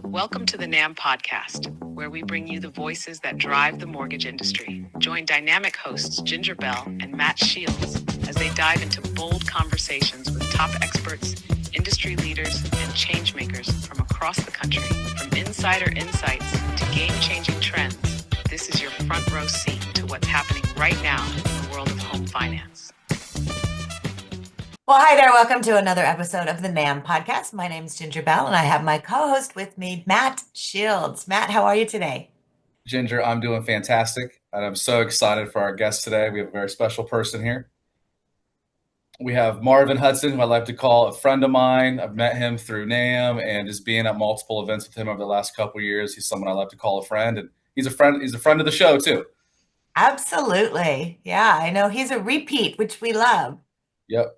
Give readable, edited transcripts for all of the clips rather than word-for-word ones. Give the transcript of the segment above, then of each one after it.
Welcome to the NAMB Podcast, where we bring you the voices that drive the mortgage industry. Join dynamic hosts Ginger Bell and Matt Shields as they dive into bold conversations with top experts, industry leaders, and change makers from across the country. From insider insights to game-changing trends, this is your front row seat to what's happening right now in the world of home finance. Well, hi there. Welcome to another episode of the NAMB Podcast. My name is Ginger Bell, and I have my co-host with me, Matt Shields. Matt, how are you today? Ginger, I'm doing fantastic, and I'm so excited for our guest today. We have a very special person here. We have Marvin Hudson, who I like to call a friend of mine. I've met him through NAMB and just being at multiple events with him over the last couple of years. He's someone I like to call a friend, and he's a friend of the show too. Absolutely. Yeah, I know he's a repeat, which we love. Yep.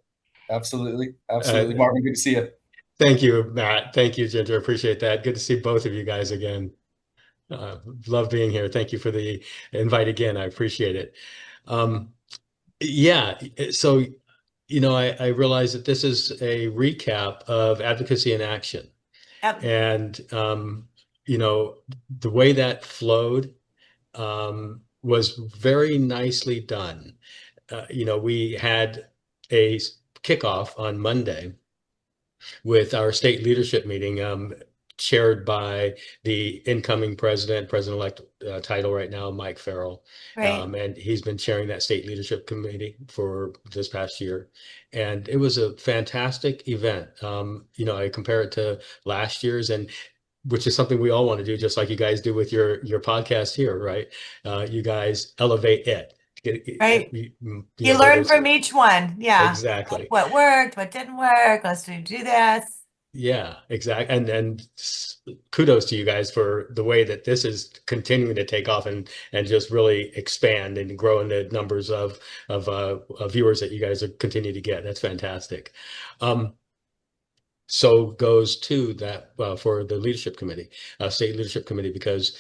Absolutely. Marvin, good to see you. Thank you, Matt. Thank you, Ginger. Appreciate that. Good to see both of you guys again. Love being here. Thank you for the invite again. I appreciate it. So, I realize that this is a recap of Advocacy in Action. Yep. And, the way that flowed was very nicely done. We had a kickoff on Monday with our state leadership meeting, chaired by the incoming president-elect title right now, Mike Farrell. Right. And he's been chairing that state leadership committee for this past year. And it was a fantastic event. I compare it to last year's, and which is something we all want to do, just like you guys do with your podcast here, right? You guys elevate it. Right. You learn from each one. Yeah. Exactly. What worked, what didn't work, let's do this. Yeah, exactly. And kudos to you guys for the way that this is continuing to take off and just really expand and grow in the numbers of viewers that you guys continue to get. That's fantastic. So goes to that for the leadership committee, state leadership committee, because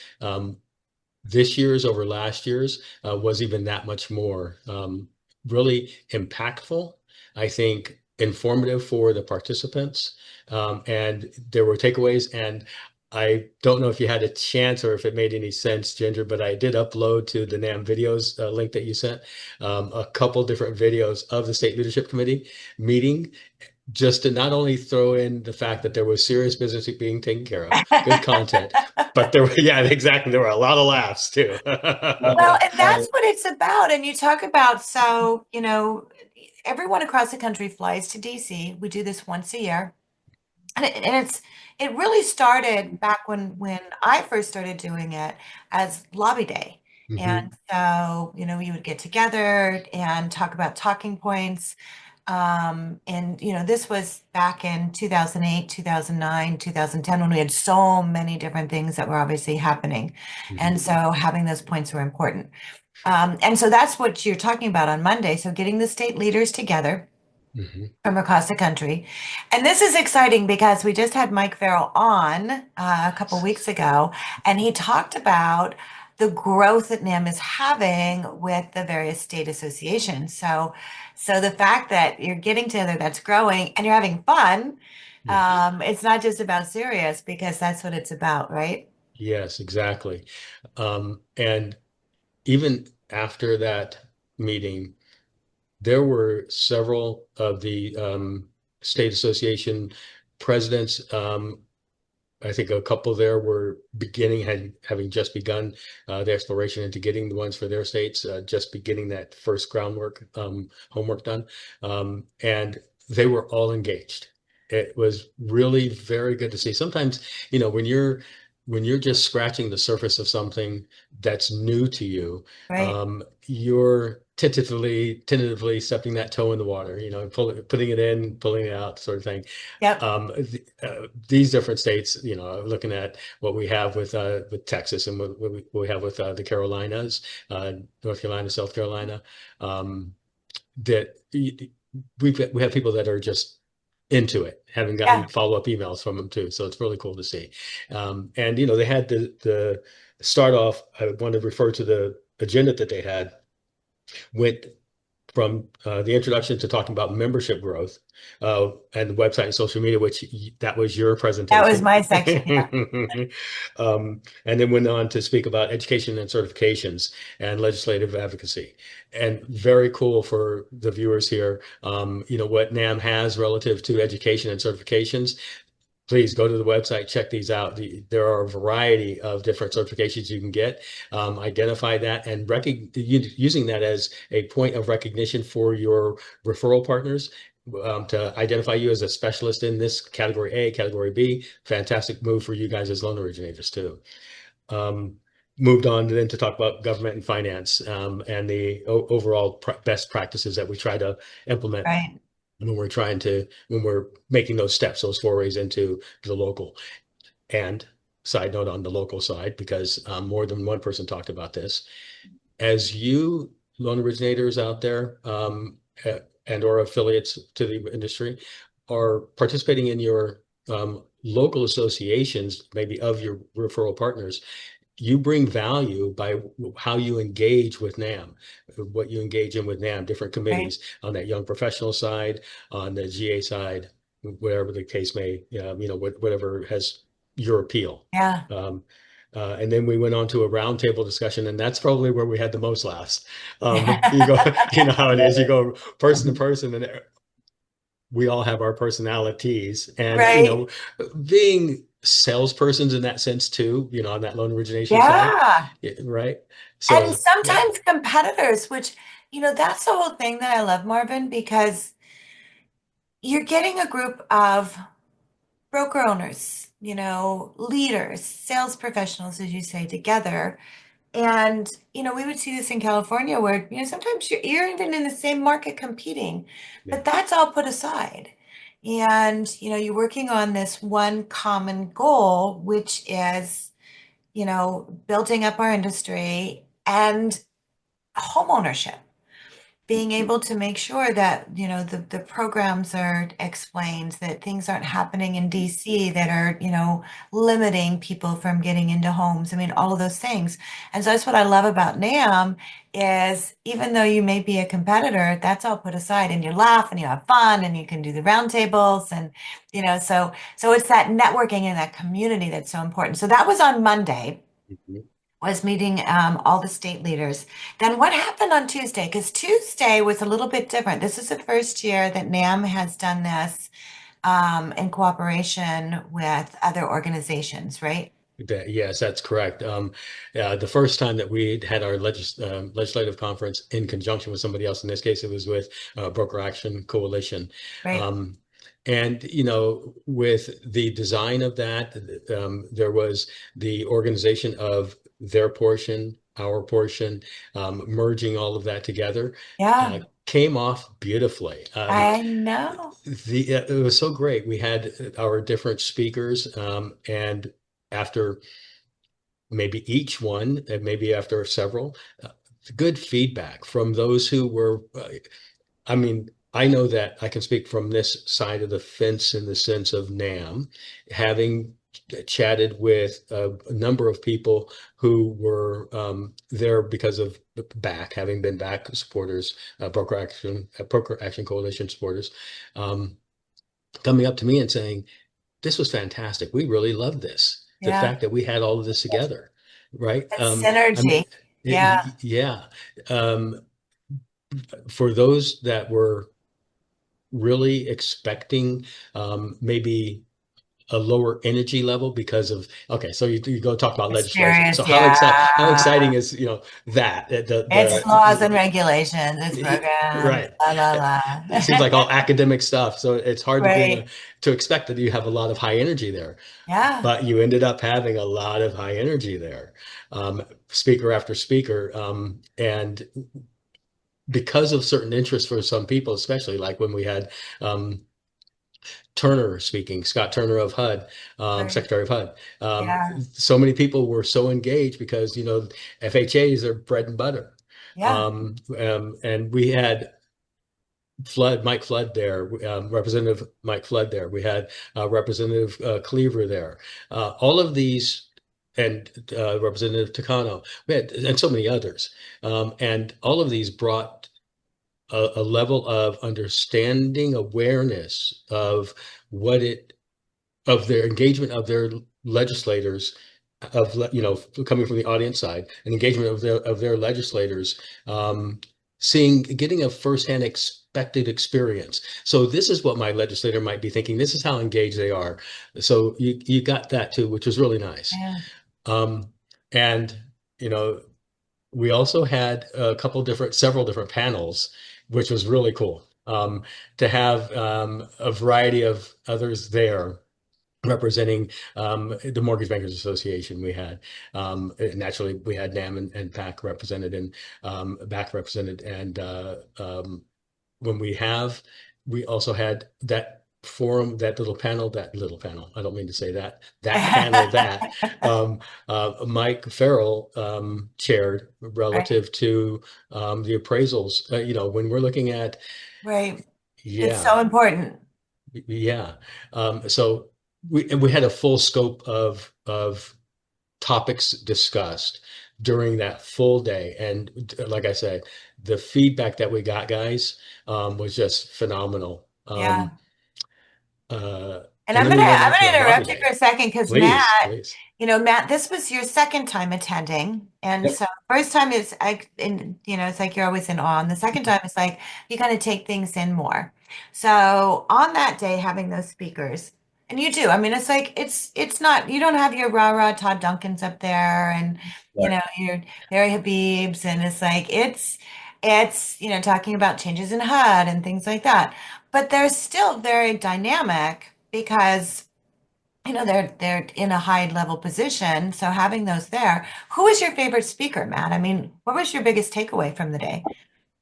this year's over last year's was even that much more really impactful, I think, informative for the participants. And there were takeaways, and I don't know if you had a chance or if it made any sense, Ginger, but I did upload to the NAMB videos link that you sent a couple different videos of the state leadership committee meeting, just to not only throw in the fact that there was serious business being taken care of, good content, but there were a lot of laughs too. Well, and that's what it's about. And you talk about, everyone across the country flies to DC. We do this once a year. And it really started back when I first started doing it as lobby day. Mhm. And so, you would get together and talk about talking points. This was back in 2008, 2009, 2010, when we had so many different things that were obviously happening. Mhm. And so having those points were important. And so that's what you're talking about on Monday. So getting the state leaders together from across the country. And this is exciting because we just had Mike Farrell on a couple weeks ago, and he talked about the growth that NAMB is having with the various state associations. So the fact that you're getting together, that's growing, and you're having fun, it's not just about serious, because that's what it's about, right? Yes, exactly. And even after that meeting, there were several of the state association presidents. I think a couple there were having just begun the exploration into getting the ones for their states, just beginning that first groundwork, homework done. And they were all engaged. It was really very good to see. Sometimes, when you're just scratching the surface of something that's new to you, Right. you're tentatively stepping that toe in the water, putting it in, pulling it out, sort of thing. Yep. These different states, looking at what we have with Texas and what we have with the Carolinas, North Carolina, South Carolina, that we have people that are just into it, having gotten follow-up emails from them too. So it's really cool to see. And they had the start off. I want to refer to the agenda that they had, went from the introduction to talking about membership growth and the website and social media, which that was your presentation. That was my section. Yeah. And then went on to speak about education and certifications and legislative advocacy. And very cool for the viewers here, what NAMB has relative to education and certifications. Please go to the website, check these out. There are a variety of different certifications you can get. Identify that and using that as a point of recognition for your referral partners to identify you as a specialist in this category A, category B. Fantastic move for you guys as loan originators too. Moved on then to talk about government and finance and the overall best practices that we try to implement. Right. When we're making those steps, those forays into the local. And side note on the local side, because more than one person talked about this, as you loan originators out there and or affiliates to the industry are participating in your local associations, maybe of your referral partners, you bring value by how you engage with NAMB, what you engage in with NAMB, different committees on that young professional side, on the GA side, whatever the case may, whatever has your appeal. Yeah. And then we went on to a roundtable discussion, and that's probably where we had the most laughs. You know how it is, you go person to person, and we all have our personalities, and being salespersons in that sense too, on that loan origination side, right? So, and sometimes competitors, which, that's the whole thing that I love, Marvin, because you're getting a group of broker owners, leaders, sales professionals, as you say, together. And, we would see this in California where, sometimes you're even in the same market competing, but that's all put aside. And, you're working on this one common goal, which is, building up our industry and home ownership. Being able to make sure that, the programs are explained, that things aren't happening in DC that are, limiting people from getting into homes. I mean, all of those things. And so that's what I love about NAMB is even though you may be a competitor, that's all put aside and you laugh and you have fun and you can do the roundtables and, so it's that networking and that community that's so important. So that was on Monday. Was meeting all the state leaders. Then what happened on Tuesday? Because Tuesday was a little bit different. This is the first year that NAMB has done this in cooperation with other organizations, right? Yes, that's correct. The first time that we had our legislative conference in conjunction with somebody else, in this case, it was with Broker Action Coalition. Right. And, with the design of that, there was the organization of their portion, our portion, merging all of that together. Came off beautifully. I know. It was so great. We had our different speakers, and after maybe each one, and maybe after several, good feedback from those who were, I know that I can speak from this side of the fence in the sense of NAMB, having chatted with a number of people who were there because of having been back supporters, Broker Action Coalition supporters, coming up to me and saying, "This was fantastic. We really loved this. The fact that we had all of this together, right? Synergy." For those that were really expecting maybe a lower energy level because of, so you go talk about legislation. So how exciting is, that? It's laws and regulations, it's programs, right. La, la, la. It seems like all academic stuff. So it's hard to expect that you have a lot of high energy there. Yeah. But you ended up having a lot of high energy there, speaker after speaker. And because of certain interests for some people, especially like when we had Turner speaking, Scott Turner of HUD, Secretary of HUD. So many people were so engaged because, FHAs are bread and butter. And we had Mike Flood there, Representative Mike Flood there. We had Representative Cleaver there. All of these, and Representative Takano, and so many others. And all of these brought a level of understanding, awareness of of their engagement of their legislators, coming from the audience side, and engagement of their legislators, getting a firsthand expected experience. So this is what my legislator might be thinking. This is how engaged they are. So you got that too, which was really nice. Yeah. And we also had several different panels, which was really cool, to have a variety of others there representing the Mortgage Bankers Association. We had naturally we had NAMB and PAC represented, and BAC represented, and we also had that forum, that little panel. I don't mean to say that panel that Mike Farrell chaired relative to the appraisals. When we're looking at Right. yeah, It's so important. yeah. So we had a full scope of topics discussed during that full day, and like I said, the feedback that we got, guys, was just phenomenal. Yeah. And And I'm then we went gonna into our interrupt Marvin you Day. for a second because Please, Matt, please. Matt, this was your second time attending, and Yep. so first time is it's like you're always in awe, and the second time it's like you kind of take things in more. So on that day, having those speakers, and you do, I mean, it's like it's not, you don't have your rah-rah Todd Duncans up there, and Right. your Larry Habibs, and it's like it's talking about changes in HUD and things like that, but they're still very dynamic because they're in a high level position. So having those there, who was your favorite speaker, Matt? I mean, what was your biggest takeaway from the day?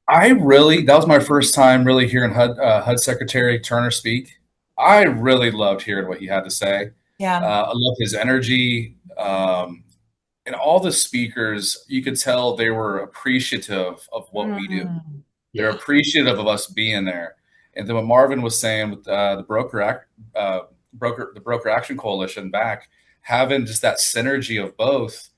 That was my first time really hearing HUD Secretary Turner speak. I really loved hearing what he had to say. Yeah. I loved his energy. And all the speakers, you could tell they were appreciative of what we do. Mm. They're Yeah. appreciative of us being there. And then what Marvin was saying with the Broker Action Coalition back, having just that synergy of both,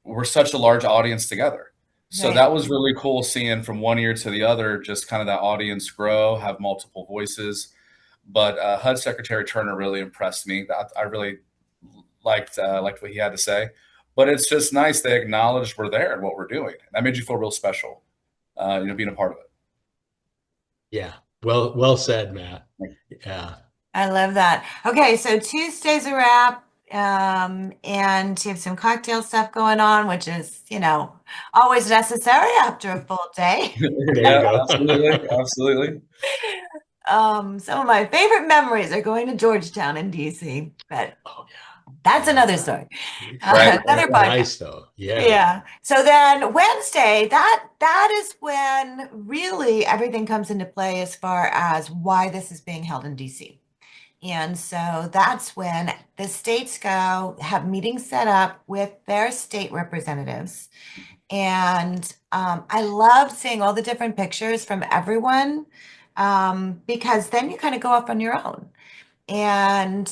we're such a large audience together. So Right. that was really cool seeing from one ear to the other, just kind of that audience grow, have multiple voices. But HUD Secretary Turner really impressed me. I really liked what he had to say. But it's just nice they acknowledged we're there and what we're doing. That made you feel real special, being a part of it. Yeah. Well said, Matt. Yeah. I love that. Okay, so Tuesday's a wrap. And you have some cocktail stuff going on, which is, always necessary after a full day. There Yeah, you go. absolutely. Some of my favorite memories are going to Georgetown in DC, but Oh yeah. that's another story. Right. Another podcast. Nice though. Yeah. Yeah. So then Wednesday, that is when really everything comes into play as far as why this is being held in DC. And so that's when the states have meetings set up with their state representatives. And I love seeing all the different pictures from everyone, because then you kind of go off on your own. And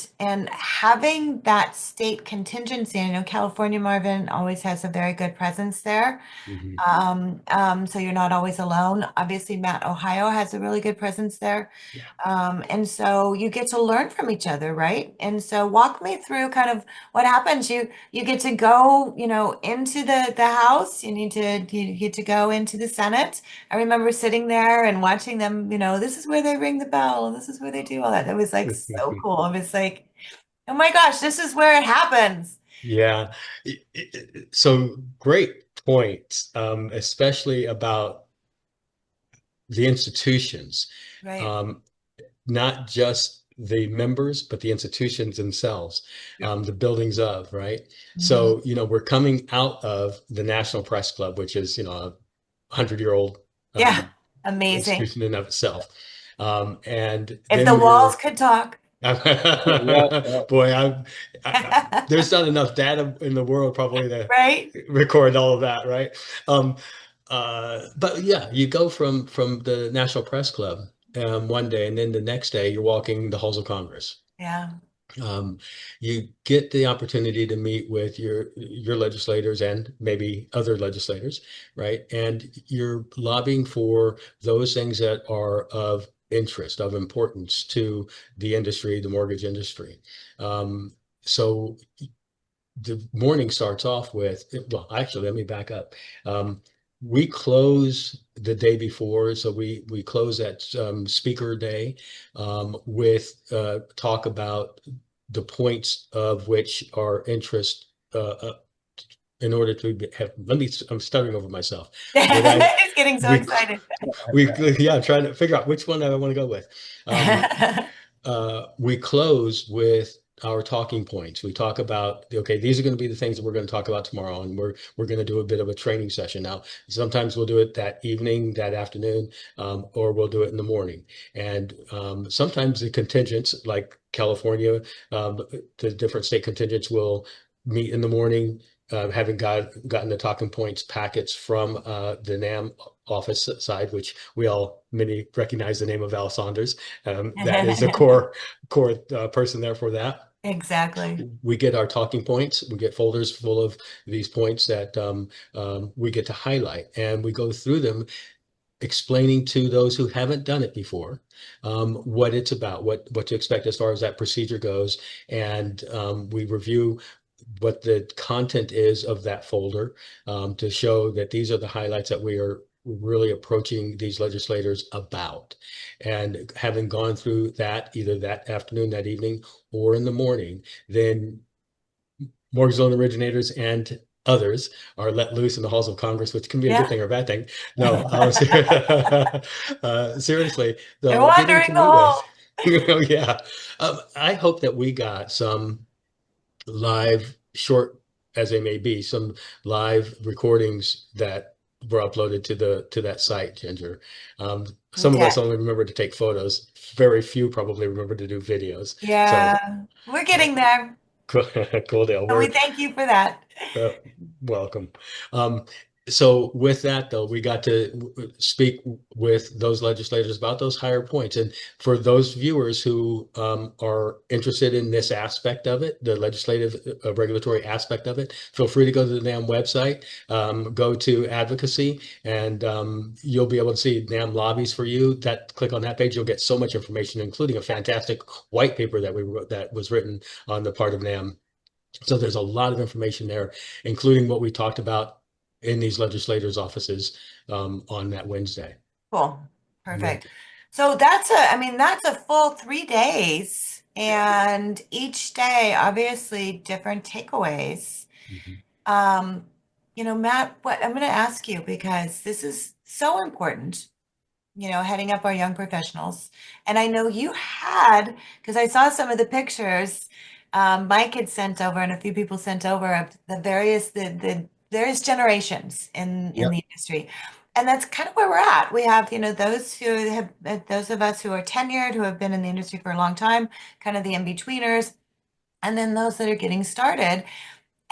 having that state contingency, I know California, Marvin, always has a very good presence there. Mhm. So you're not always alone. Obviously, Matt, Ohio has a really good presence there. Yeah. And so you get to learn from each other, right? And so walk me through kind of what happens. You get to go, into the House. You get to go into the Senate. I remember sitting there and watching them, this is where they ring the bell, this is where they do all that. It was like so cool. It was like, oh my gosh, this is where it happens. Yeah. So great points, especially about the institutions, Right. not just the members, but the institutions themselves, the buildings of, right? So, we're coming out of the National Press Club, which is, a 100-year-old Yeah. Amazing. institution in of itself. And If then the walls could talk. Boy, there's not enough data in the world probably to Right. record all of that, right? But yeah, you go from the National Press Club one day, and then the next day you're walking the halls of Congress. Yeah. You get the opportunity to meet with your legislators and maybe other legislators, right? And you're lobbying for those things that are of interest, of importance to the industry, the mortgage industry. So the morning starts off with, well, actually, let me back up. We close the day before, so we close that speaker day with talk about the points of which are interest in order to have. I'm stuttering over myself. He's getting so excited. I'm trying to figure out which one I want to go with. We close with our talking points. We talk about, okay, these are going to be the things that we're going to talk about tomorrow, and we're going to do a bit of a training session. Now, sometimes we'll do it that evening, that afternoon, or we'll do it in the morning. And sometimes the contingents, like California, the different state contingents will meet in the morning, having gotten the talking points packets from the NAMB office side, which many recognize the name of Al Saunders. That is a core person there for that. Exactly. We get our talking points. We get folders full of these points that we get to highlight, and we go through them, explaining to those who haven't done it before what it's about, what to expect as far as that procedure goes, and we review what the content is of that folder to show that these are the highlights that we are really approaching these legislators about. And having gone through that, either that afternoon, that evening, or in the morning, then mortgage loan originators and others are let loose in the halls of Congress, which can be a good thing or a bad thing. No, seriously. They're wandering the hall. Yeah. I hope that we got some live, short as they may be, some live recordings that were uploaded to that site, Ginger. Some of us only remember to take photos. Very few probably remember to do videos. Yeah, so, we're getting there. Cool deal. So we thank you for that. Welcome. So with that, though, we got to speak with those legislators about those higher points. And for those viewers who are interested in this aspect of it, the legislative regulatory aspect of it, feel free to go to the NAMB website, go to Advocacy, and you'll be able to see NAMB lobbies for you. Click on that page, you'll get so much information, including a fantastic white paper that we wrote that was written on the part of NAMB. So there's a lot of information there, including what we talked about in these legislators' offices on that Wednesday. Cool. Perfect. Yeah. So that's a full 3 days, and each day, obviously, different takeaways. Mm-hmm. Matt, what I'm going to ask you, because this is so important, heading up our young professionals. And I know you had, because I saw some of the pictures Mike had sent over, and a few people sent over, of the various generations in the industry. And that's kind of where we're at. We have, those of us who are tenured, who have been in the industry for a long time, kind of the in-betweeners, and then those that are getting started.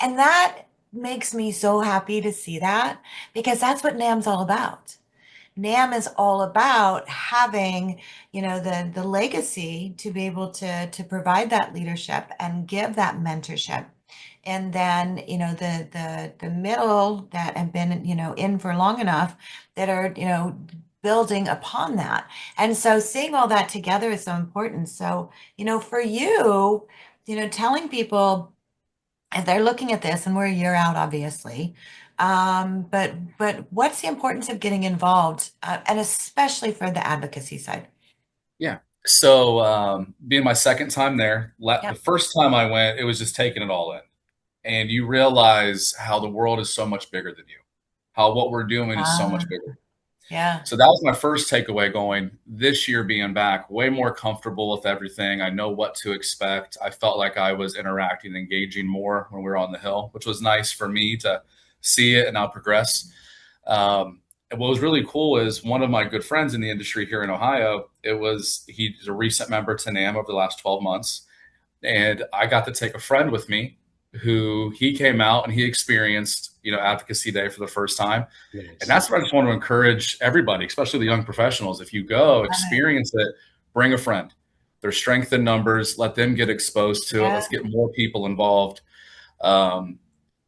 And that makes me so happy to see that, because that's what NAMB's all about. NAMB is all about having, the legacy to be able to provide that leadership and give that mentorship. And then, the middle that have been, in for long enough, that are, building upon that. And so seeing all that together is so important. So, for you, telling people, if they're looking at this, and we're a year out, obviously, but what's the importance of getting involved, and especially for the advocacy side? Yeah. So being my second time there, the first time I went, it was just taking it all in. And you realize how the world is so much bigger than you, how what we're doing is so much bigger. Yeah. So that was my first takeaway going this year, being back, way more comfortable with everything. I know what to expect. I felt like I was interacting and engaging more when we were on the Hill, which was nice for me to see it and now progress. And what was really cool is one of my good friends in the industry here in Ohio, he's a recent member to NAMB over the last 12 months. And I got to take a friend with me who he came out and he experienced, Advocacy Day for the first time. Nice. And that's what I just want to encourage everybody, especially the young professionals. If you go experience it, bring a friend. There's strength in numbers. Let them get exposed to it. Let's get more people involved. And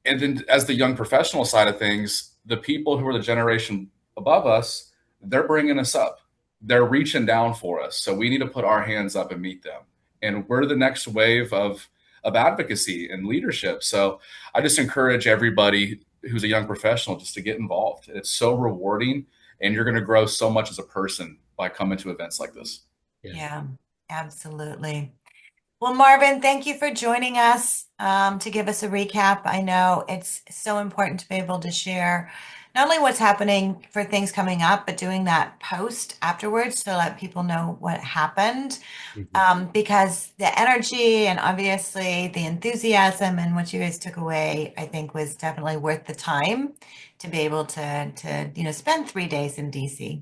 then as the young professional side of things, the people who are the generation above us, they're bringing us up. They're reaching down for us. So we need to put our hands up and meet them. And we're the next wave of advocacy and leadership. So I just encourage everybody who's a young professional just to get involved. It's so rewarding, and you're going to grow so much as a person by coming to events like this. Yeah, absolutely. Well, Marvin, thank you for joining us to give us a recap. I know it's so important to be able to share not only what's happening for things coming up, but doing that post afterwards to let people know what happened. Because the energy and obviously the enthusiasm and what you guys took away, I think was definitely worth the time to be able to spend 3 days in DC.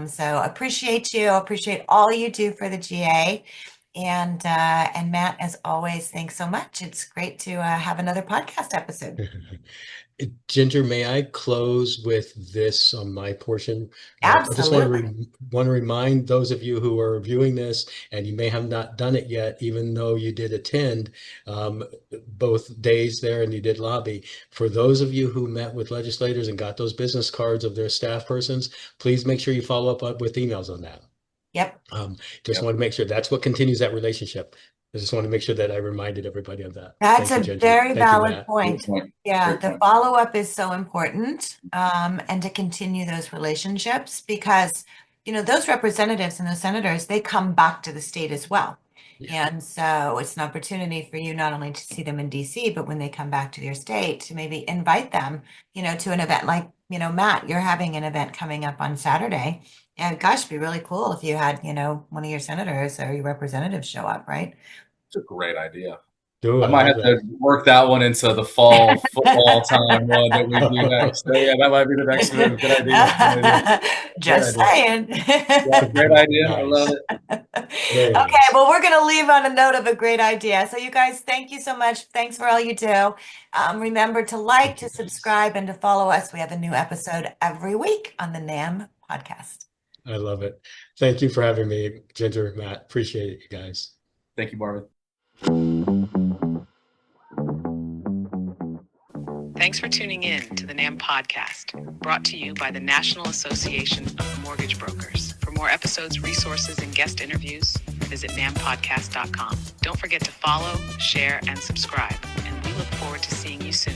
So appreciate you, appreciate all you do for the GA. And Matt, as always, thanks so much. It's great to have another podcast episode. Ginger, may I close with this on my portion? Absolutely. I just want to remind those of you who are viewing this, and you may have not done it yet, even though you did attend both days there and you did lobby. For those of you who met with legislators and got those business cards of their staff persons, please make sure you follow up with emails on that. Yep. Just want to make sure that's what continues that relationship. I just want to make sure that I reminded everybody of that. That's Thank you, a Ginger. very Thank you, valid Matt. point. Great point. Yeah, Great the point. follow-up is so important, and to continue those relationships because, those representatives and those senators, they come back to the state as well. Yeah. And so it's an opportunity for you not only to see them in DC, but when they come back to your state, to maybe invite them, to an event like, Matt, you're having an event coming up on Saturday. And gosh, it'd be really cool if you had, one of your senators or your representatives show up, right? It's a great idea. Ooh, I might love have that. to work that one into the fall football time one that we do next. So yeah, that might be the next move. Good idea. Good idea. Just Good idea. saying. Yeah, great idea. I love Nice. it. Very Okay, nice. well, we're going to leave on a note of a great idea. So you guys, thank you so much. Thanks for all you do. Remember to like, to subscribe, and to follow us. We have a new episode every week on the NAMB Podcast. I love it. Thank you for having me, Ginger, Matt. Appreciate it, you guys. Thank you, Marvin. Thanks for tuning in to the NAMB Podcast, brought to you by the National Association of Mortgage Brokers. For more episodes, resources, and guest interviews, visit nambpodcast.com. Don't forget to follow, share, and subscribe, and we look forward to seeing you soon.